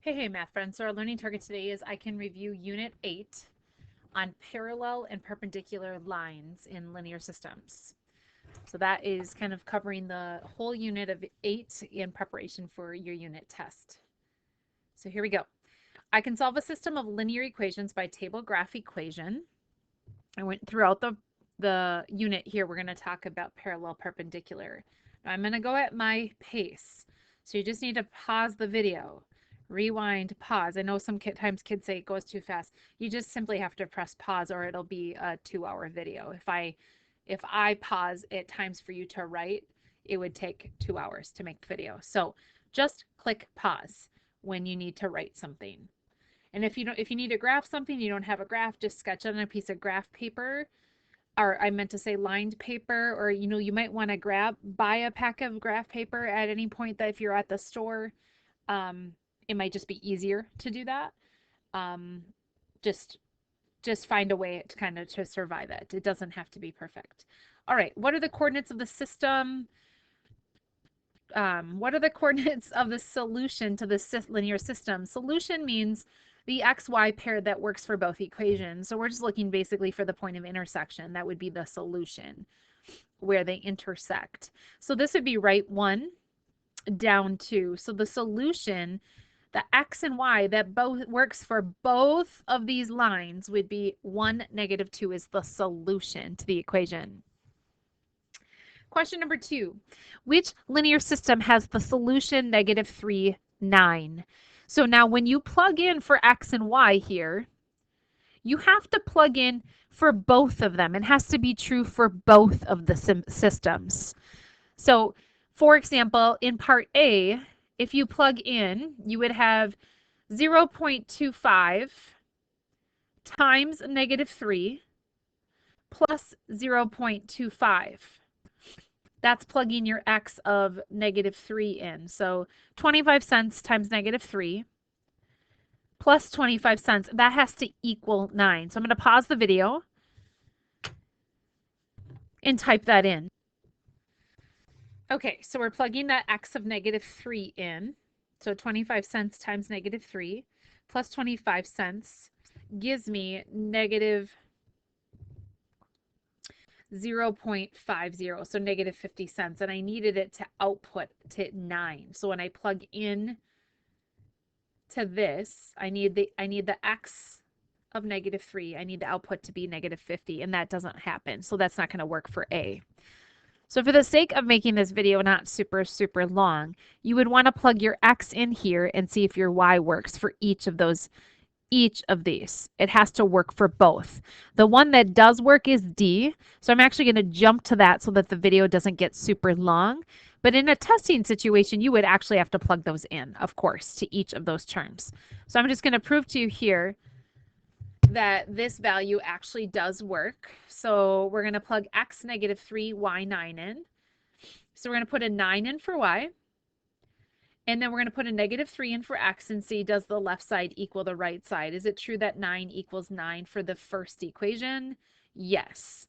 Hey, math friends. So our learning target today is I can review Unit 8 on parallel and perpendicular lines in linear systems. So that is kind of covering the whole unit of 8 in preparation for your unit test. So here we go. I can solve a system of linear equations by table graph equation. I went throughout the unit here. We're going to talk about parallel perpendicular. Now I'm going to go at my pace. So you just need to pause the video, rewind, pause. I know sometimes kids say it goes too fast. You just simply have to press pause or it'll be a 2-hour video. If I pause at times for you to write, it would take 2 hours to make the video. So just click pause when you need to write something. And if you need to graph something, you don't have a graph, just sketch it on a piece of graph paper, or I meant to say lined paper, or you might want to buy a pack of graph paper at any point that if you're at the store, it might just be easier to do that. Um, just find a way to kind of to survive it. It doesn't have to be perfect. All right, what are the coordinates of the system? What are the coordinates of the solution to the linear system? Solution means the xy pair that works for both equations. So we're just looking basically for the point of intersection. That would be the solution where they intersect. So this would be right 1 down 2. So the solution, the x and y that both works for both of these lines would be 1, -2 is the solution to the equation. Question number 2. Which linear system has the solution -3, 9? So now when you plug in for x and y here, you have to plug in for both of them. It has to be true for both of the systems. So for example, in part A, if you plug in, you would have 0.25 times -3 plus 0.25. That's plugging your x of -3 in. So 25 cents times -3 plus 25 cents, that has to equal 9. So I'm going to pause the video and type that in. Okay, so we're plugging that x of -3 in. So 25 cents times -3 plus 25 cents gives me -0.50, so -50 cents, and I needed it to output to 9. So when I plug in to this, I need the x of -3. I need the output to be -50, and that doesn't happen. So that's not going to work for A. So for the sake of making this video not super long, you would want to plug your x in here and see if your y works for each of these. It has to work for both. The one that does work is D. So I'm actually going to jump to that so that the video doesn't get super long. But in a testing situation, you would actually have to plug those in, of course, to each of those terms. So I'm just going to prove to you here that this value actually does work. So we're going to plug x -3, y 9 in. So we're going to put a 9 in for y. And then we're going to put a -3 in for x and see, does the left side equal the right side? Is it true that 9 equals 9 for the first equation? Yes,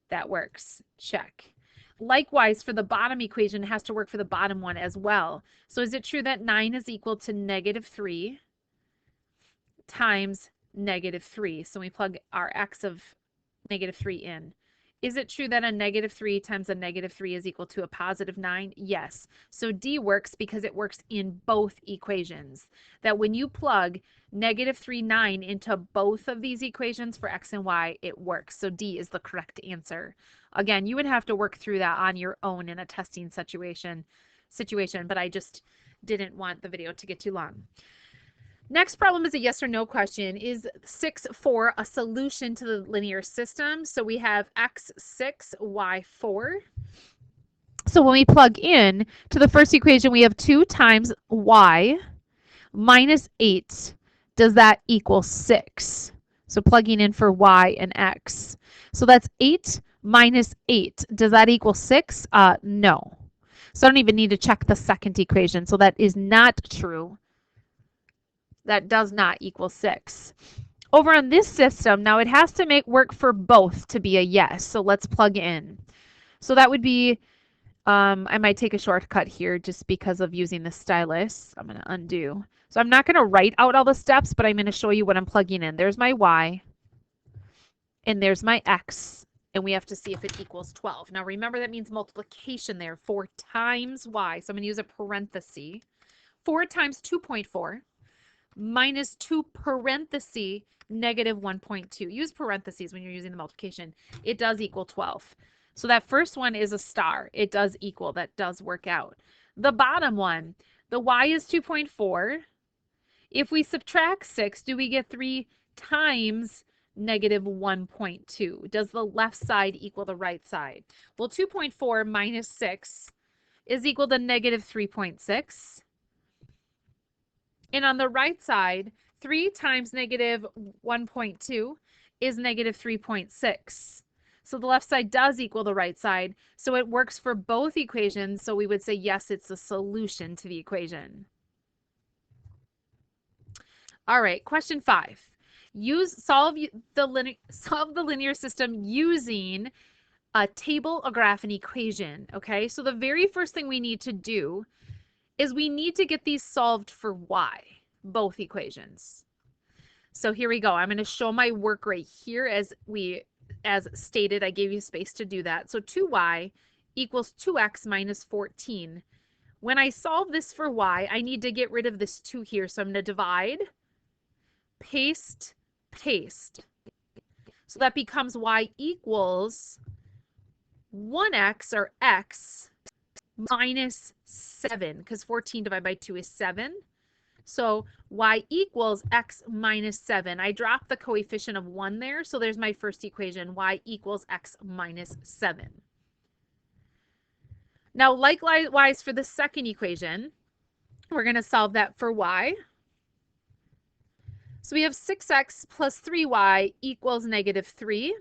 that works. Check. Likewise, for the bottom equation, it has to work for the bottom one as well. So is it true that 9 is equal to -3 times -3? So we plug our x of -3 in. Is it true that a -3 times a -3 is equal to a +9? Yes. So D works because it works in both equations. That when you plug -3, 9 into both of these equations for x and y, it works. So D is the correct answer. Again, you would have to work through that on your own in a testing situation, but I just didn't want the video to get too long. Next problem is a yes or no question. Is 6, 4 a solution to the linear system? So we have x6, y4. So when we plug in to the first equation, we have 2 times y minus 8. Does that equal 6? So plugging in for y and x. So that's 8 minus 8. Does that equal 6? No. So I don't even need to check the second equation. So that is not true. That does not equal 6. Over on this system, now it has to work for both to be a yes. So let's plug in. So that would be I might take a shortcut here just because of using the stylus. I'm going to undo. So I'm not going to write out all the steps, but I'm going to show you what I'm plugging in. There's my y, and there's my x, and we have to see if it equals 12. Now remember that means multiplication there, 4 times y. So I'm going to use a parenthesis. 4 times 2.4 minus 2 parenthesis negative 1.2. Use parentheses when you're using the multiplication. It does equal 12. So that first one is a star. It does equal. That does work out. The bottom one, the y is 2.4. If we subtract 6, do we get 3 times negative 1.2? Does the left side equal the right side? Well, 2.4 minus 6 is equal to negative 3.6. And on the right side, 3 times negative 1.2 is negative 3.6. So the left side does equal the right side. So it works for both equations. So we would say, yes, it's a solution to the equation. All right, question 5. Solve the linear system using a table, a graph, an equation. Okay, so the very first thing we need to do is we need to get these solved for y, both equations. So here we go. I'm going to show my work right here as stated. I gave you space to do that. So 2y equals 2x minus 14. When I solve this for y, I need to get rid of this 2 here. So I'm going to divide, paste, paste. So that becomes y equals 1x or x minus 7, because 14 divided by 2 is 7. So y equals x minus 7. I dropped the coefficient of 1 there, so there's my first equation, y equals x minus 7. Now, likewise for the second equation, we're going to solve that for y. So we have 6x plus 3y equals negative 3.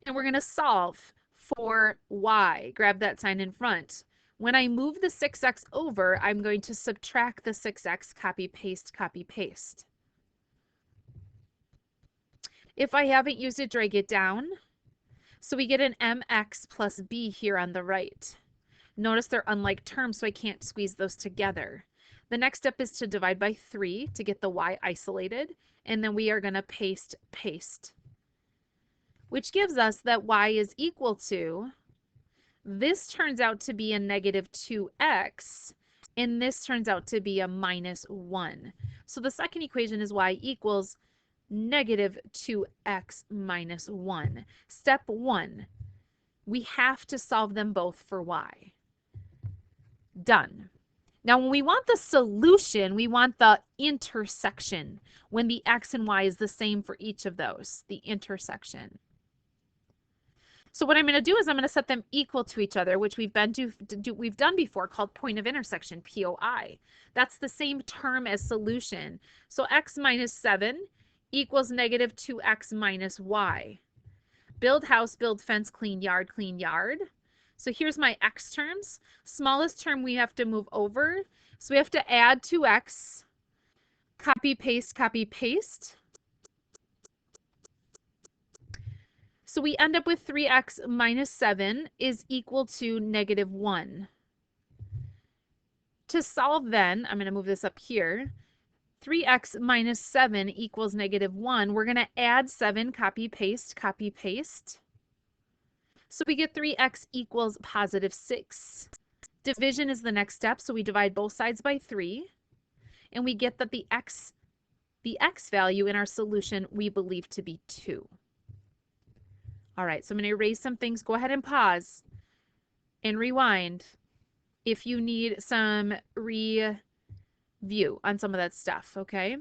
And we're going to solve for y. Grab that sign in front. When I move the 6x over, I'm going to subtract the 6x, copy, paste, copy, paste. If I haven't used it, drag it down. So we get an mx plus b here on the right. Notice they're unlike terms, so I can't squeeze those together. The next step is to divide by 3 to get the y isolated, and then we are going to paste, paste, which gives us that y is equal to, this turns out to be a negative 2x, and this turns out to be a minus 1. So the second equation is y equals negative 2x minus 1. Step 1, we have to solve them both for y. Done. Now, when we want the solution, we want the intersection, when the x and y is the same for each of those, the intersection. So what I'm going to do is I'm going to set them equal to each other, which we've done before, called point of intersection, POI. That's the same term as solution. So x minus 7 equals negative 2x minus y. Build house, build fence, clean yard, clean yard. So here's my x terms. Smallest term we have to move over. So we have to add 2x, copy, paste, copy, paste. So we end up with 3x minus 7 is equal to negative 1. To solve then, I'm going to move this up here. 3x minus 7 equals negative 1. We're going to add 7, copy, paste, copy, paste. So we get 3x equals positive 6. Division is the next step, so we divide both sides by 3. And we get that the x value in our solution we believe to be 2. All right, so I'm going to erase some things. Go ahead and pause and rewind if you need some review on some of that stuff, okay?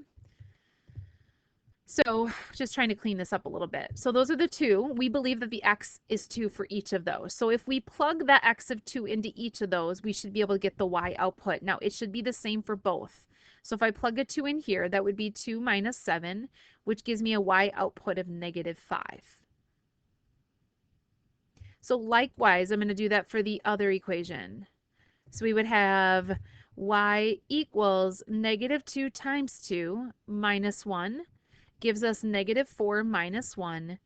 So just trying to clean this up a little bit. So those are the two. We believe that the x is 2 for each of those. So if we plug that x of 2 into each of those, we should be able to get the y output. Now, it should be the same for both. So if I plug a 2 in here, that would be 2 minus 7, which gives me a y output of negative 5. So likewise, I'm going to do that for the other equation. So we would have y equals negative 2 times 2 minus 1 gives us negative 4 minus 1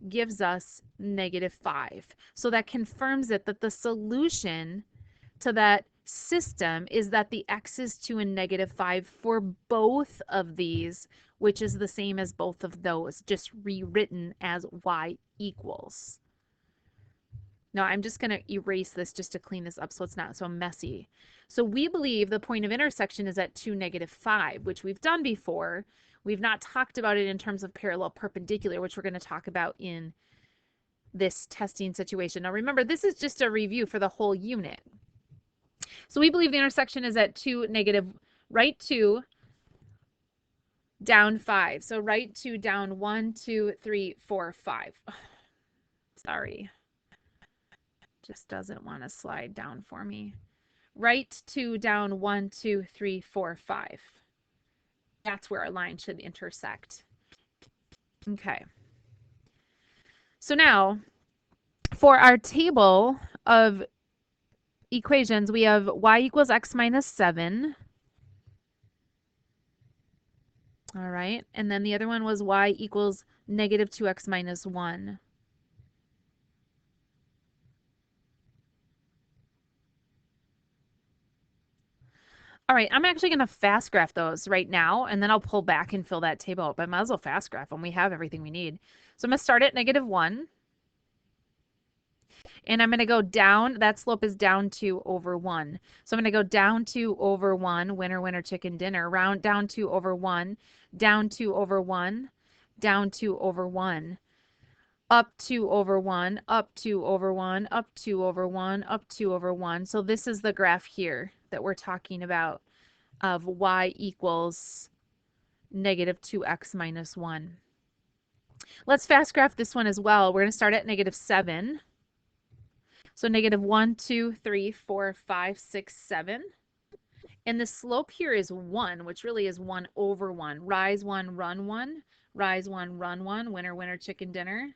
gives us -5. So that confirms it that the solution to that system is that the x is 2 and -5 for both of these, which is the same as both of those, just rewritten as y equals. Now I'm just going to erase this just to clean this up so it's not so messy. So we believe the point of intersection is at 2, -5, which we've done before. We've not talked about it in terms of parallel perpendicular, which we're going to talk about in this testing situation. Now remember, this is just a review for the whole unit. So we believe the intersection is at 2, right 2, down 5. So right 2, down 1, 2, 3, 4, 5. Sorry. Just doesn't want to slide down for me. Right 2, down 1, 2, 3, 4, 5. That's where our line should intersect. Okay. So now, for our table of equations, we have y equals x minus 7. All right. And then the other one was y equals -2x minus 1. All right, I'm actually going to fast graph those right now, and then I'll pull back and fill that table up. I might as well fast graph them. We have everything we need. So I'm going to start at -1. And I'm going to go down. That slope is down 2 over 1. So I'm going to go down 2 over 1, winner, winner, chicken dinner, round down 2 over 1, down 2 over 1, down 2 over 1, up 2 over 1, up 2 over 1, up 2 over 1, up 2 over 1. So this is the graph here that we're talking about of y equals -2x minus 1. Let's fast graph this one as well. We're going to start at -7. So -1, 2, 3, 4, 5, 6, 7. And the slope here is 1, which really is 1 over 1. Rise 1, run 1. Rise 1, run 1. Winner, winner, chicken dinner.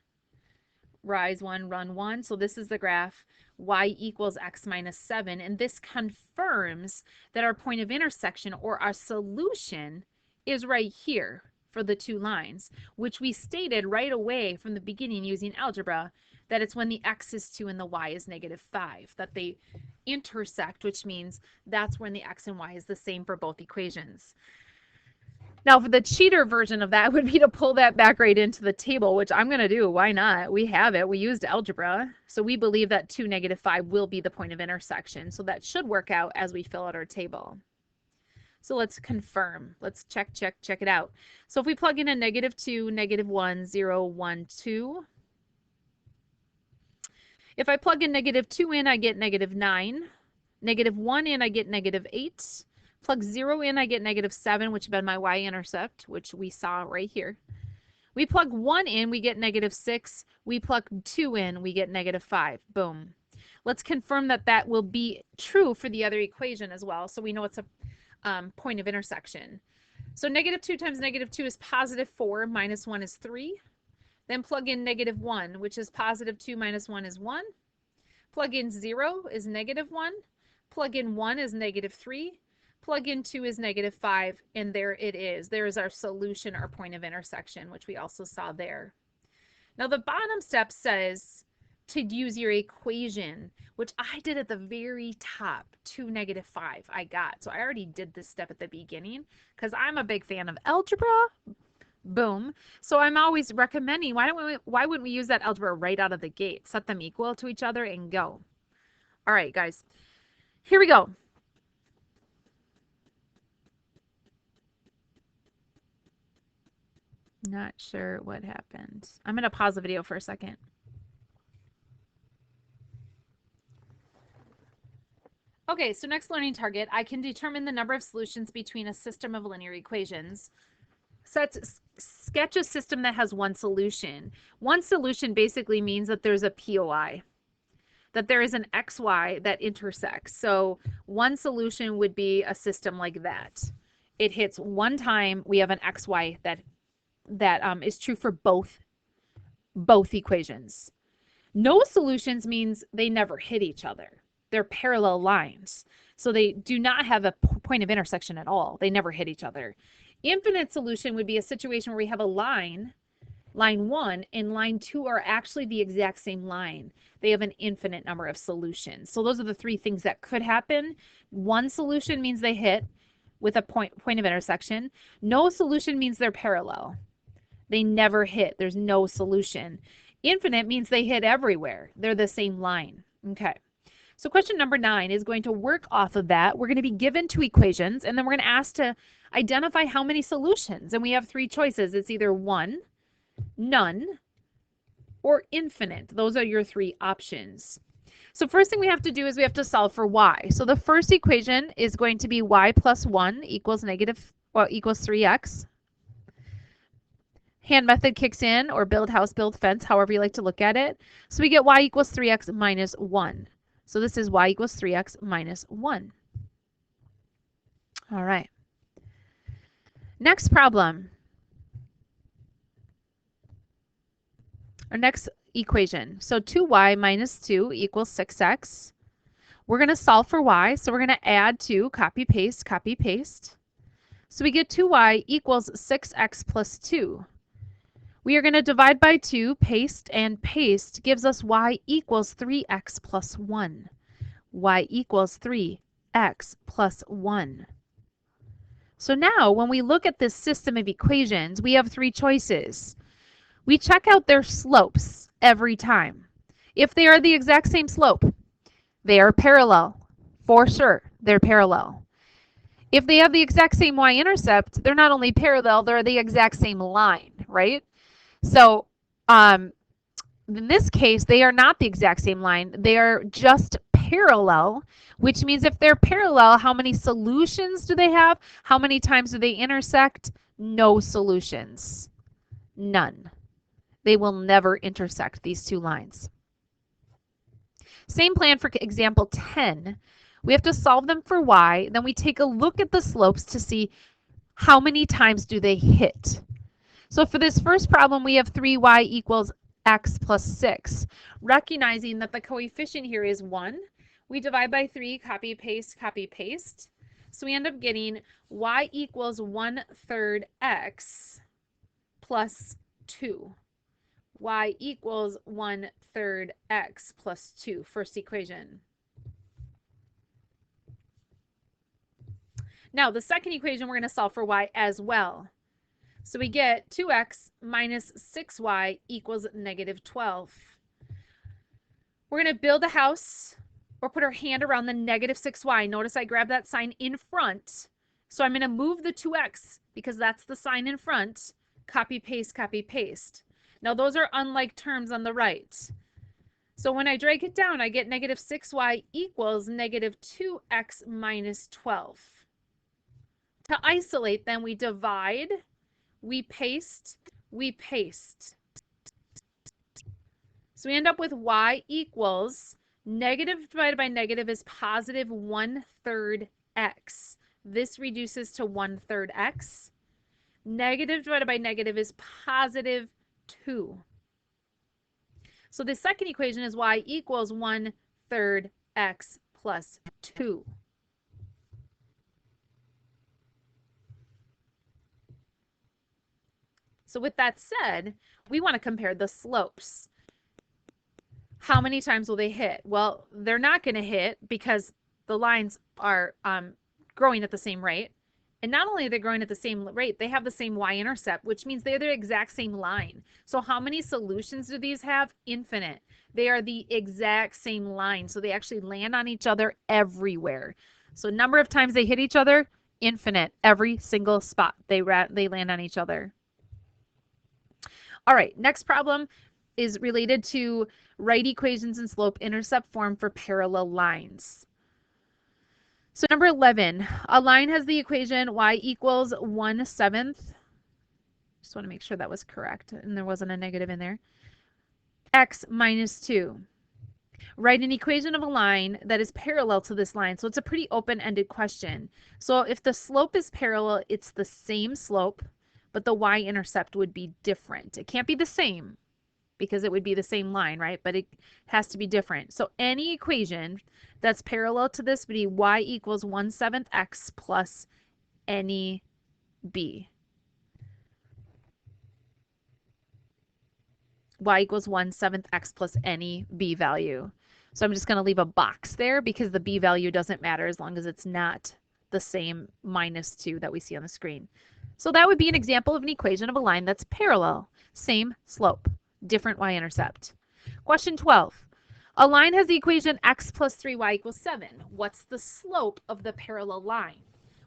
Rise 1, run 1. So this is the graph y equals x minus 7. And this confirms that our point of intersection, or our solution, is right here for the two lines, which we stated right away from the beginning using algebra, that it's when the x is 2 and the y is -5, that they intersect, which means that's when the x and y is the same for both equations. Now, for the cheater version of that would be to pull that back right into the table, which I'm going to do. Why not? We have it. We used algebra. So we believe that 2, -5 will be the point of intersection. So that should work out as we fill out our table. So let's confirm. Let's check it out. So if we plug in a -2, -1, 0, 1, 2. If I plug in -2 in, I get -9. -1 in, I get -8. Plug 0 in, I get -7, which would be my y-intercept, which we saw right here. We plug 1 in, we get -6. We plug 2 in, we get -5. Boom. Let's confirm that that will be true for the other equation as well, so we know it's a point of intersection. So -2 times -2 is +4, -1 is 3. Then plug in -1, which is +2 minus 1 is 1. Plug in 0 is -1. Plug in 1 is -3. Plug in 2 is -5, and there it is. There is our solution, our point of intersection, which we also saw there. Now the bottom step says to use your equation, which I did at the very top, 2, -5 I got. So I already did this step at the beginning because I'm a big fan of algebra. Boom. So I'm always recommending, why wouldn't we use that algebra right out of the gate? Set them equal to each other and go. All right, guys, here we go. Not sure what happened. I'm going to pause the video for a second. Okay, so next learning target, I can determine the number of solutions between a system of linear equations. Sketch a system that has one solution. One solution basically means that there's a POI, that there is an XY that intersects. So one solution would be a system like that. It hits one time, we have an XY that is true for both equations. No solutions means they never hit each other. They're parallel lines. So they do not have a point of intersection at all. They never hit each other. Infinite solution would be a situation where we have a line line 1 and line 2 are actually the exact same line. They have an infinite number of solutions. So those are the three things that could happen. One solution means they hit with a point of intersection. No solution means they're parallel. They never hit. There's no solution. Infinite means they hit everywhere. They're the same line. Okay. So question number 9 is going to work off of that. We're going to be given two equations, and then we're going to ask to identify how many solutions. And we have three choices. It's either 1, none, or infinite. Those are your three options. So first thing we have to do is we have to solve for y. So the first equation is going to be y plus 1 equals 3x. Hand method kicks in, or build house, build fence, however you like to look at it. So we get y equals 3x minus 1. So this is y equals 3x minus 1. All right. Next problem. Our next equation. So 2y minus 2 equals 6x. We're going to solve for y, so we're going to add 2, copy, paste, copy, paste. So we get 2y equals 6x plus 2. We are going to divide by 2, paste, and paste gives us y equals 3x plus 1. Y equals 3x plus 1. So now when we look at this system of equations, we have three choices. We check out their slopes every time. If they are the exact same slope, they are parallel. For sure, they're parallel. If they have the exact same y-intercept, they're not only parallel, they're the exact same line, right? So in this case, they are not the exact same line. They are just parallel, which means if they're parallel, how many solutions do they have? How many times do they intersect? No solutions. None. They will never intersect these two lines. Same plan for example 10. We have to solve them for y. Then we take a look at the slopes to see how many times do they hit. So for this first problem, we have 3y equals x plus 6. Recognizing that the coefficient here is 1, we divide by 3, copy, paste, copy, paste. So we end up getting y equals 1/3 x plus 2. Y equals 1/3 x plus 2, first equation. Now the second equation, we're going to solve for y as well. So we get 2x minus 6y equals -12. We're going to build a house or put our hand around the -6y. Notice I grabbed that sign in front. So I'm going to move the 2x because that's the sign in front. Copy, paste, copy, paste. Now those are unlike terms on the right. So when I drag it down, I get -6y equals -2x minus 12. To isolate them, we divide, we paste, we paste. So we end up with y equals negative divided by negative is positive 1/3 x. This reduces to 1/3 x. Negative divided by negative is positive 2. So the second equation is y equals 1/3 x plus 2. So with that said, we want to compare the slopes. How many times will they hit? Well, they're not going to hit because the lines are growing at the same rate. And not only are they growing at the same rate, they have the same y-intercept, which means they're the exact same line. So how many solutions do these have? Infinite. They are the exact same line. So they actually land on each other everywhere. So number of times they hit each other, infinite. Every single spot they land on each other. All right, next problem is related to right equations in slope-intercept form for parallel lines. So number 11, a line has the equation y equals 1/7. Just want to make sure that was correct and there wasn't a negative in there. X minus 2. Write an equation of a line that is parallel to this line. So it's a pretty open-ended question. So if the slope is parallel, it's the same slope, but the y-intercept would be different. It can't be the same because it would be the same line, right? But it has to be different. So any equation that's parallel to this would be y equals 1/7 x plus any b. y equals 1/7 x plus any b value. So I'm just going to leave a box there because the b value doesn't matter as long as it's not the same -2 that we see on the screen. So that would be an example of an equation of a line that's parallel, same slope, different y-intercept. Question 12. A line has the equation x plus 3y equals 7. What's the slope of the parallel line?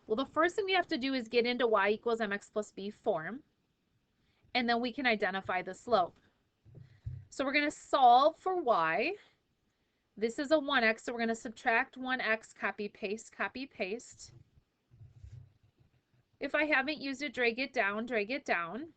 Well, the first thing we have to do is get into y equals mx plus b form, and then we can identify the slope. So we're going to solve for y. This is a 1x, so we're going to subtract 1x, copy, paste, copy, paste. If I haven't used it, drag it down, drag it down.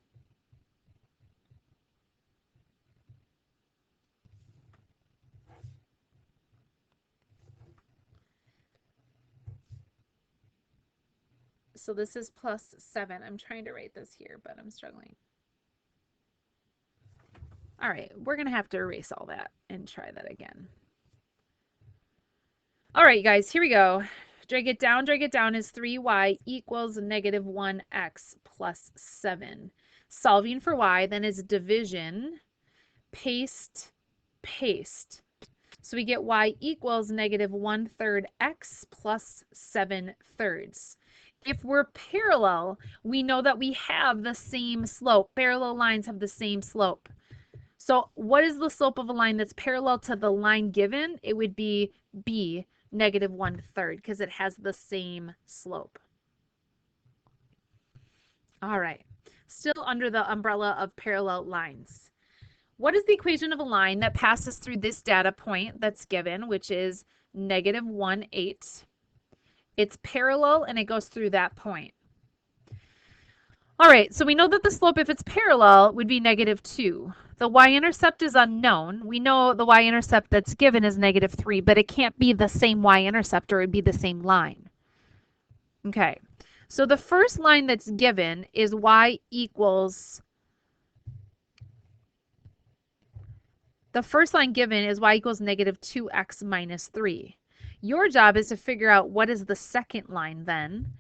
So this is plus 7. I'm trying to write this here, but I'm struggling. All right, we're going to have to erase all that and try that again. All right, guys, here we go. Drag it down is 3y equals -1x plus 7. Solving for y then is division, paste, paste. So we get y equals -1/3 x plus 7/3. If we're parallel, we know that we have the same slope. Parallel lines have the same slope. So what is the slope of a line that's parallel to the line given? It would be b, -1/3, because it has the same slope. All right, still under the umbrella of parallel lines. What is the equation of a line that passes through this data point that's given, which is -1/8? It's parallel and it goes through that point. All right, so we know that the slope, if it's parallel, would be -2. The y-intercept is unknown. We know the y-intercept that's given is -3, but it can't be the same y-intercept or it would be the same line. Okay, so the first line that's given is y equals, the first line given is y equals -2x minus 3. Your job is to figure out what is the second line then,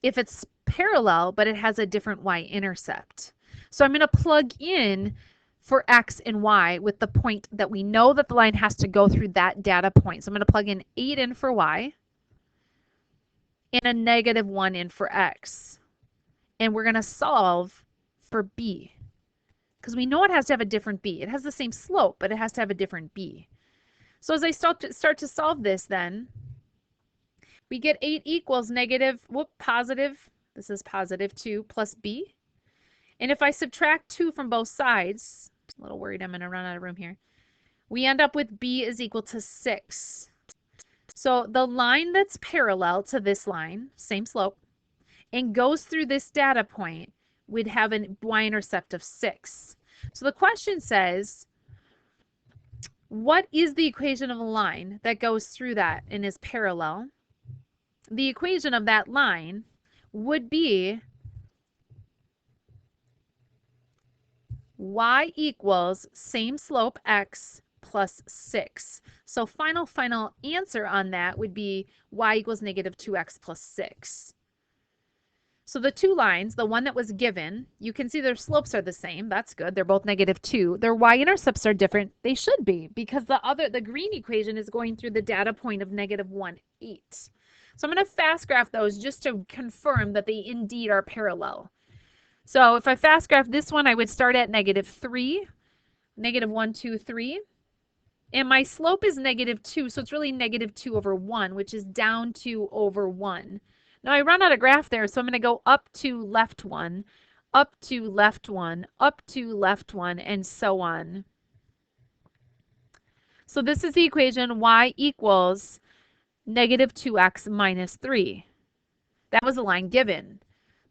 if it's parallel, but it has a different y-intercept. So I'm going to plug in for x and y with the point that we know that the line has to go through that data point. So I'm going to plug in 8 in for y and a -1 in for x. And we're going to solve for b because we know it has to have a different b. It has the same slope, but it has to have a different b. So as I start to solve this then, we get 8 equals positive, this is +2 plus b. And if I subtract 2 from both sides, I'm a little worried I'm going to run out of room here, we end up with b is equal to 6. So the line that's parallel to this line, same slope, and goes through this data point would have a y-intercept of 6. So the question says, what is the equation of a line that goes through that and is parallel? The equation of that line would be y equals same slope x plus 6. So final answer on that would be y equals -2x plus 6. So the two lines, the one that was given, you can see their slopes are the same. That's good. They're both -2. Their y-intercepts are different. They should be because the green equation is going through the data point of -1/8. So I'm going to fast graph those just to confirm that they indeed are parallel. So if I fast graph this one, I would start at -3, -1, 2, 3. And my slope is -2, so it's really -2 over 1, which is down 2 over 1. Now I run out of graph there, so I'm going to go up to left 1, up to left 1, up to left 1, and so on. So this is the equation y equals -2x minus 3. That was the line given.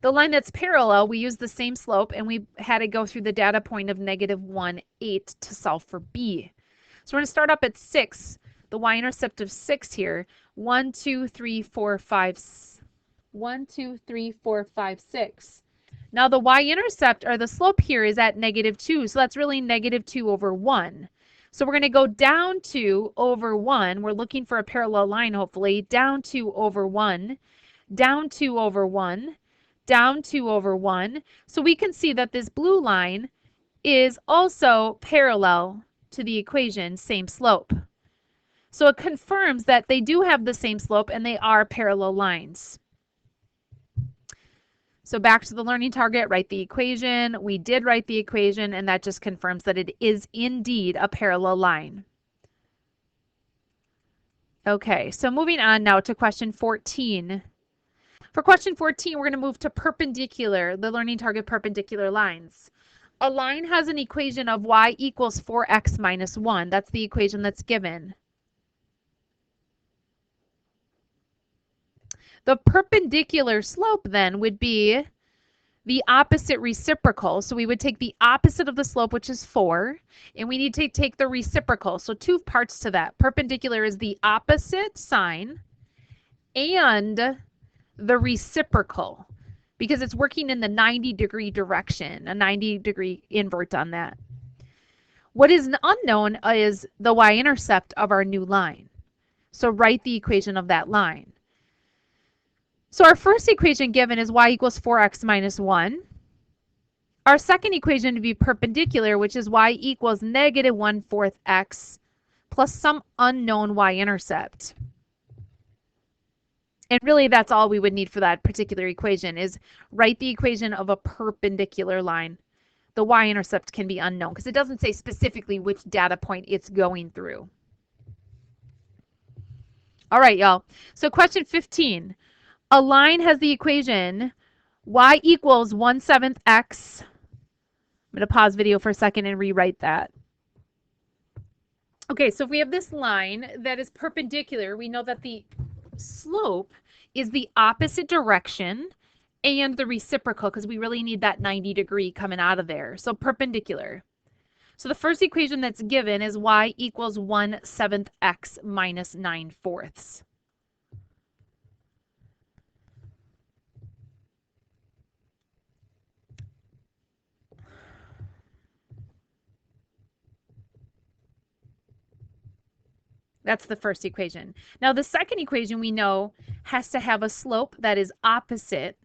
The line that's parallel, we use the same slope, and we had to go through the data point of -1/8 to solve for b. So we're going to start up at 6, the y-intercept of 6 here. 1, 2, 3, 4, 5, 1, 2, 3, 4, 5, 6. Now the y-intercept, or the slope here, is at -2, so that's really -2 over 1. So we're going to go down 2 over 1. We're looking for a parallel line, hopefully. Down 2 over 1, down 2 over 1, down 2 over 1. So we can see that this blue line is also parallel to the equation same slope. So it confirms that they do have the same slope and they are parallel lines. So back to the learning target, write the equation. We did write the equation, and that just confirms that it is indeed a parallel line. Okay, so moving on now to question 14. For question 14, we're going to move to perpendicular, the learning target perpendicular lines. A line has an equation of y equals 4x minus 1. That's the equation that's given. The perpendicular slope then would be the opposite reciprocal. So we would take the opposite of the slope, which is 4, and we need to take the reciprocal. So two parts to that. Perpendicular is the opposite sign and the reciprocal because it's working in the 90-degree direction, a 90-degree invert on that. What is unknown is the y-intercept of our new line. So write the equation of that line. So our first equation given is y equals 4x minus 1. Our second equation would be perpendicular, which is y equals negative 1/4 x plus some unknown y-intercept. And really that's all we would need for that particular equation is write the equation of a perpendicular line. The y-intercept can be unknown because it doesn't say specifically which data point it's going through. All right, y'all. So question 15. A line has the equation y equals 1/7 x. I'm going to pause video for a second and rewrite that. Okay, so if we have this line that is perpendicular, we know that the slope is the opposite direction and the reciprocal because we really need that 90-degree coming out of there. So perpendicular. So the first equation that's given is y equals 1/7 x minus 9/4. That's the first equation. Now the second equation we know has to have a slope that is opposite.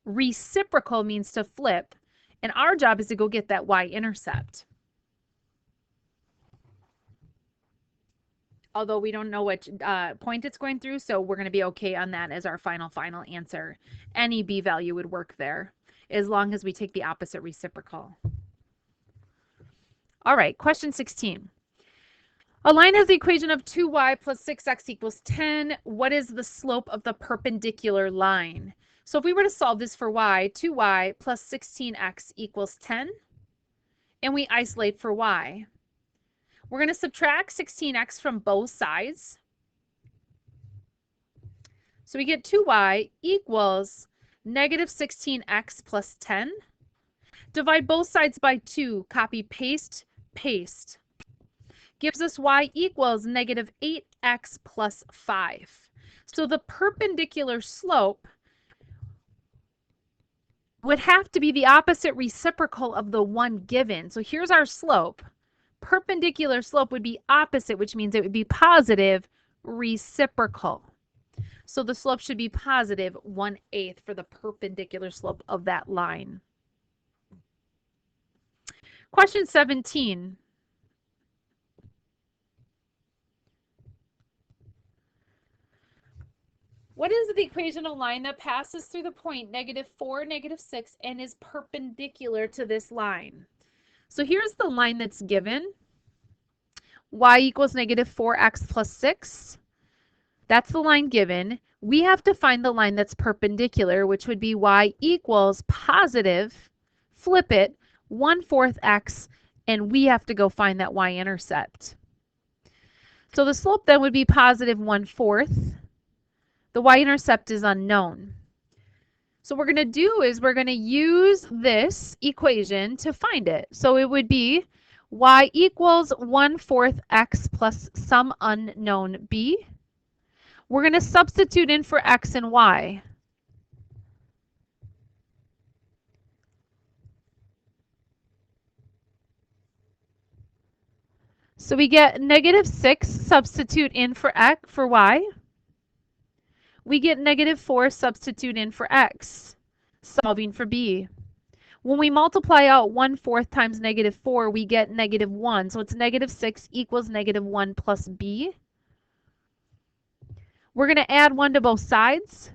Reciprocal means to flip. And our job is to go get that y-intercept. Although we don't know which point it's going through, so we're going to be okay on that as our final answer. Any b value would work there as long as we take the opposite reciprocal. All right, question 16. A line has the equation of 2y plus 6x equals 10. What is the slope of the perpendicular line? So if we were to solve this for y, 2y plus 16x equals 10. And we isolate for y. We're going to subtract 16x from both sides. So we get 2y equals negative 16x plus 10. Divide both sides by 2. Copy, paste, paste. Gives us y equals negative 8x plus 5. So the perpendicular slope would have to be the opposite reciprocal of the one given. So here's our slope. Perpendicular slope would be opposite, which means it would be positive reciprocal. So the slope should be positive 1/8 for the perpendicular slope of that line. Question 17. What is the equation of a line that passes through the point -4, -6, and is perpendicular to this line? So here's the line that's given. Y equals -4x plus 6. That's the line given. We have to find the line that's perpendicular, which would be y equals positive, flip it, 1/4 x, and we have to go find that y-intercept. So the slope then would be positive 1/4. The y-intercept is unknown. So what we're going to do is we're going to use this equation to find it. So it would be y equals 1/4 x plus some unknown b. We're going to substitute in for x and y. So we get -6, substitute in for x for y. We get -4, substitute in for x, solving for b. When we multiply out 1/4 times -4, we get -1. So it's -6 equals -1 plus b. We're going to add 1 to both sides.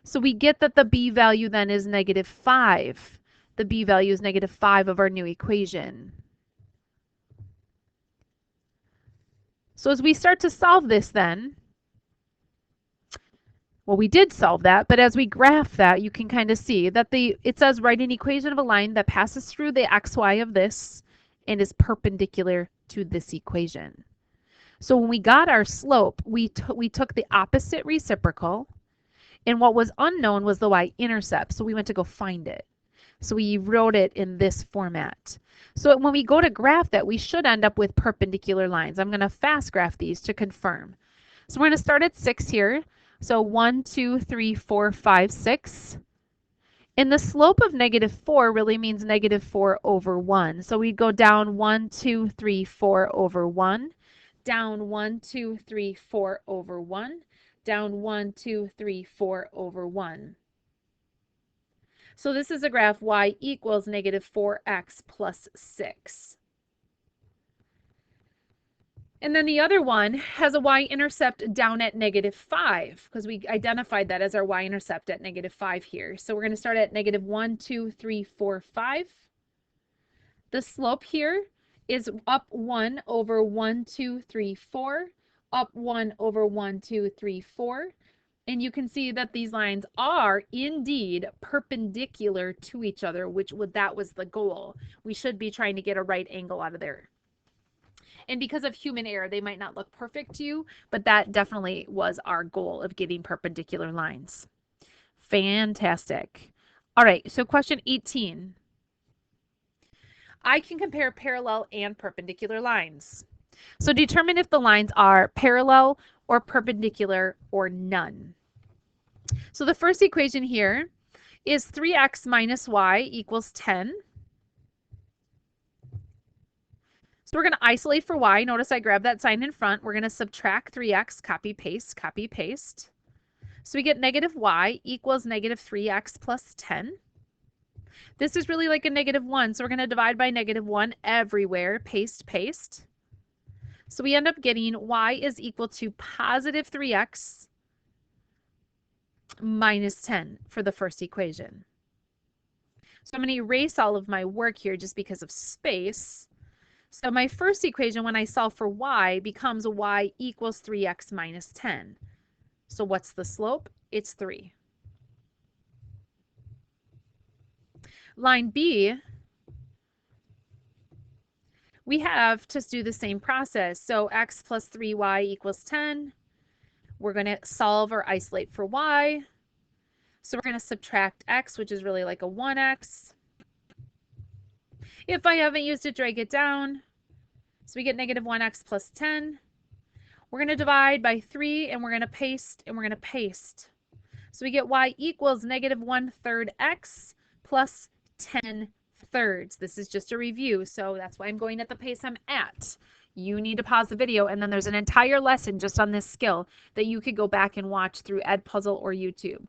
So we get that the b value then is -5. The b value is -5 of our new equation. So as we start to solve this then, well, we did solve that, but as we graph that, you can kind of see that it says write an equation of a line that passes through the xy of this and is perpendicular to this equation. So when we got our slope, we took the opposite reciprocal, and what was unknown was the y-intercept, so we went to go find it. So we wrote it in this format. So when we go to graph that, we should end up with perpendicular lines. I'm going to fast graph these to confirm. So we're going to start at 6 here. So 1, 2, 3, 4, 5, 6. And the slope of -4 really means -4 over 1. So we go down 1, 2, 3, 4 over 1. Down 1, 2, 3, 4 over 1. Down 1, 2, 3, 4 over 1. So this is a graph y equals -4x plus 6. And then the other one has a y-intercept down at -5 because we identified that as our y-intercept at -5 here. So we're going to start at -1, 2, 3, 4, 5. The slope here is up 1 over 1, 2, 3, 4, up 1 over 1, 2, 3, 4. And you can see that these lines are indeed perpendicular to each other, that was the goal. We should be trying to get a right angle out of there. And because of human error, they might not look perfect to you, but that definitely was our goal of getting perpendicular lines. Fantastic. All right, so question 18. I can compare parallel and perpendicular lines. So determine if the lines are parallel or perpendicular or none. So the first equation here is 3x minus y equals 10. So we're going to isolate for y. Notice I grabbed that sign in front. We're going to subtract 3x, copy, paste, copy, paste. So we get -y equals -3x plus 10. This is really like a -1, so we're going to divide by -1 everywhere. Paste, paste. So we end up getting y is equal to positive 3x minus 10 for the first equation. So I'm going to erase all of my work here just because of space. So my first equation, when I solve for y, becomes y equals 3x minus 10. So what's the slope? It's 3. Line B, we have to do the same process. So x plus 3y equals 10. We're going to solve or isolate for y. So we're going to subtract x, which is really like a 1x. If I haven't used it, drag it down. So we get -1x plus 10. We're going to divide by 3, and we're going to paste, and we're going to paste. So we get y equals -1/3 x plus 10/3. This is just a review, so that's why I'm going at the pace I'm at. You need to pause the video, and then there's an entire lesson just on this skill that you could go back and watch through Edpuzzle or YouTube.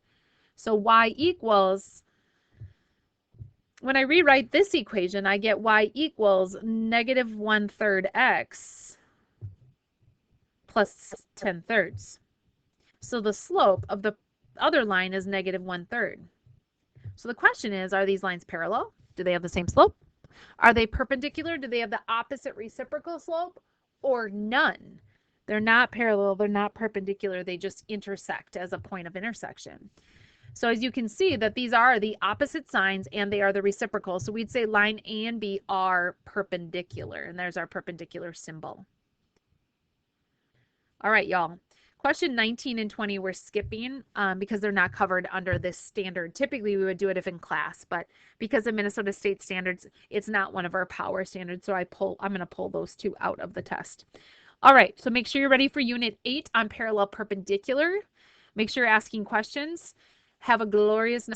So y equals, when I rewrite this equation, I get y equals -1/3 x plus 10/3. So the slope of the other line is -1/3. So the question is, are these lines parallel? Do they have the same slope? Are they perpendicular? Do they have the opposite reciprocal slope? Or none? They're not parallel, they're not perpendicular, they just intersect as a point of intersection. So as you can see that these are the opposite signs and they are the reciprocal. So we'd say line A and B are perpendicular, and there's our perpendicular symbol. All right, y'all. Question 19 and 20 we're skipping because they're not covered under this standard. Typically, we would do it if in class, but because of Minnesota State standards, it's not one of our power standards, so I'm going to pull those two out of the test. All right, so make sure you're ready for Unit 8 on parallel perpendicular. Make sure you're asking questions. Have a glorious night.